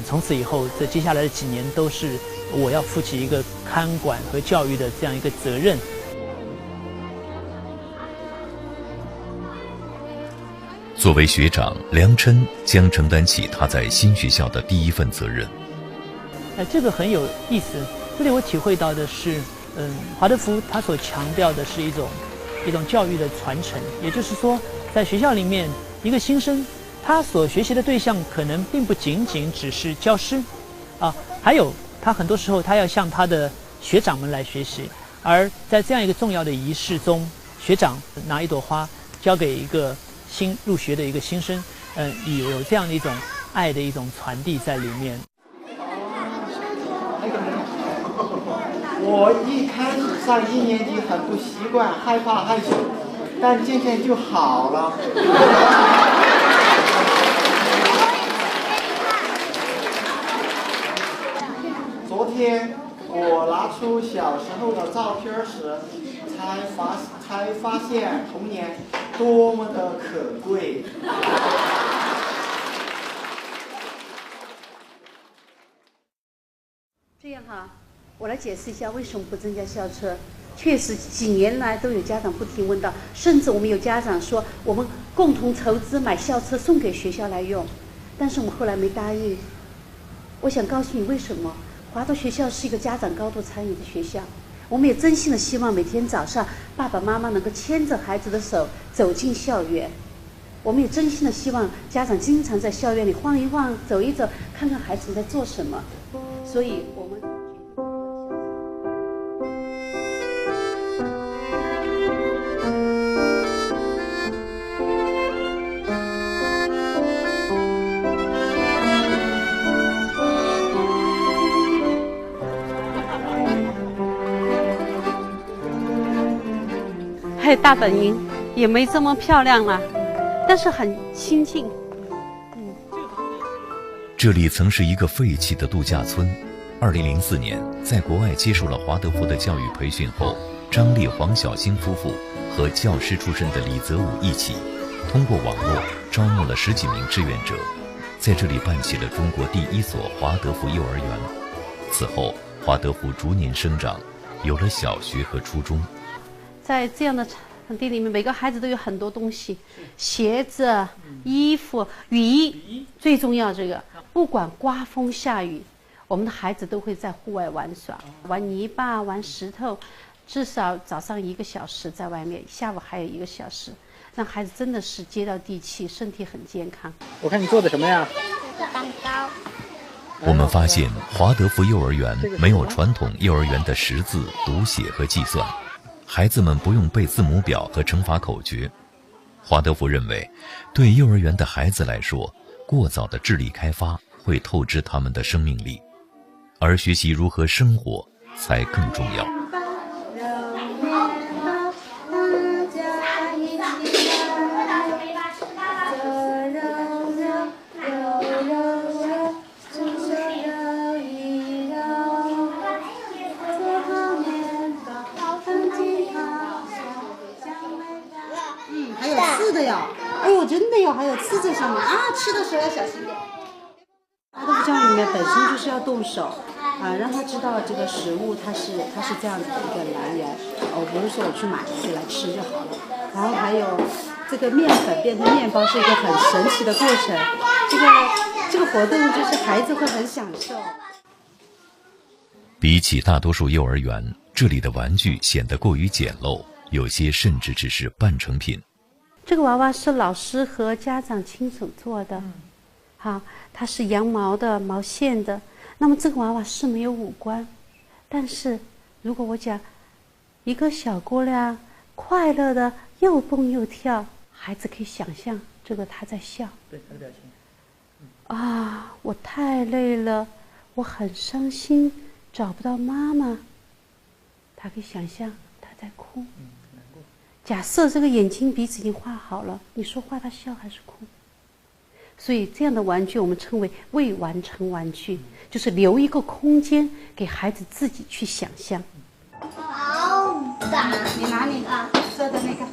从此以后，这接下来的几年都是我要负起一个看管和教育的这样一个责任。作为学长，梁琛将承担起他在新学校的第一份责任。这个很有意思。这里我体会到的是，华德福他所强调的是一种教育的传承，也就是说，在学校里面，一个新生他所学习的对象可能并不仅仅只是教师，还有他很多时候他要向他的学长们来学习。而在这样一个重要的仪式中，学长拿一朵花交给一个新入学的一个新生，有这样的一种爱的一种传递在里面。我一开始上1年级很不习惯，害怕害羞，但渐渐就好了。昨天我拿出小时候的照片时，才发现童年多么的可贵。这样哈，我来解释一下为什么不增加校车。确实几年来都有家长不停问到，甚至我们有家长说我们共同筹资买校车送给学校来用，但是我们后来没答应。我想告诉你为什么。华德学校是一个家长高度参与的学校，我们也真心的希望每天早上爸爸妈妈能够牵着孩子的手走进校园，我们也真心的希望家长经常在校园里晃一晃走一走，看看孩子们在做什么。所以我们还有大本营也没这么漂亮了，但是很亲近。这里曾是一个废弃的度假村。2004年，在国外接受了华德福的教育培训后，张丽、黄小星夫妇和教师出身的李泽武一起，通过网络招募了10几名志愿者，在这里办起了中国第1所华德福幼儿园。此后，华德福逐年生长，有了小学和初中。在这样的场地里面，每个孩子都有很多东西，鞋子、衣服、雨衣，最重要这个，不管刮风下雨，我们的孩子都会在户外玩耍，玩泥巴、玩石头，至少早上1个小时在外面，下午还有1个小时，让孩子真的是接到地气，身体很健康。我看你做的什么呀？蛋糕。我们发现华德福幼儿园没有传统幼儿园的识字、读写和计算，孩子们不用背字母表和乘法口诀。华德福认为，对幼儿园的孩子来说，过早的智力开发会透支他们的生命力，而学习如何生活才更重要。还有刺的呀！哎呦，真的哟，还有刺在上面啊！吃的时候要小心点。华德福教育里面本身就是要动手让他知道这个食物它是这样子的一个来源，不是说我去买回来吃就好了。然后还有这个面粉变成面包是一个很神奇的过程，这个活动就是孩子会很享受。比起大多数幼儿园，这里的玩具显得过于简陋，有些甚至只是半成品。这个娃娃是老师和家长亲手做的，好，它是羊毛的、毛线的。那么这个娃娃是没有五官，但是如果我讲一个小姑娘快乐的又蹦又跳，孩子可以想象这个她在笑。对，她的表情。我太累了，我很伤心，找不到妈妈。她可以想象她在哭。难过。假设这个眼睛鼻子已经画好了，你说话他笑还是哭？所以这样的玩具我们称为未完成玩具，就是留一个空间给孩子自己去想象。好大！你拿你做的那个。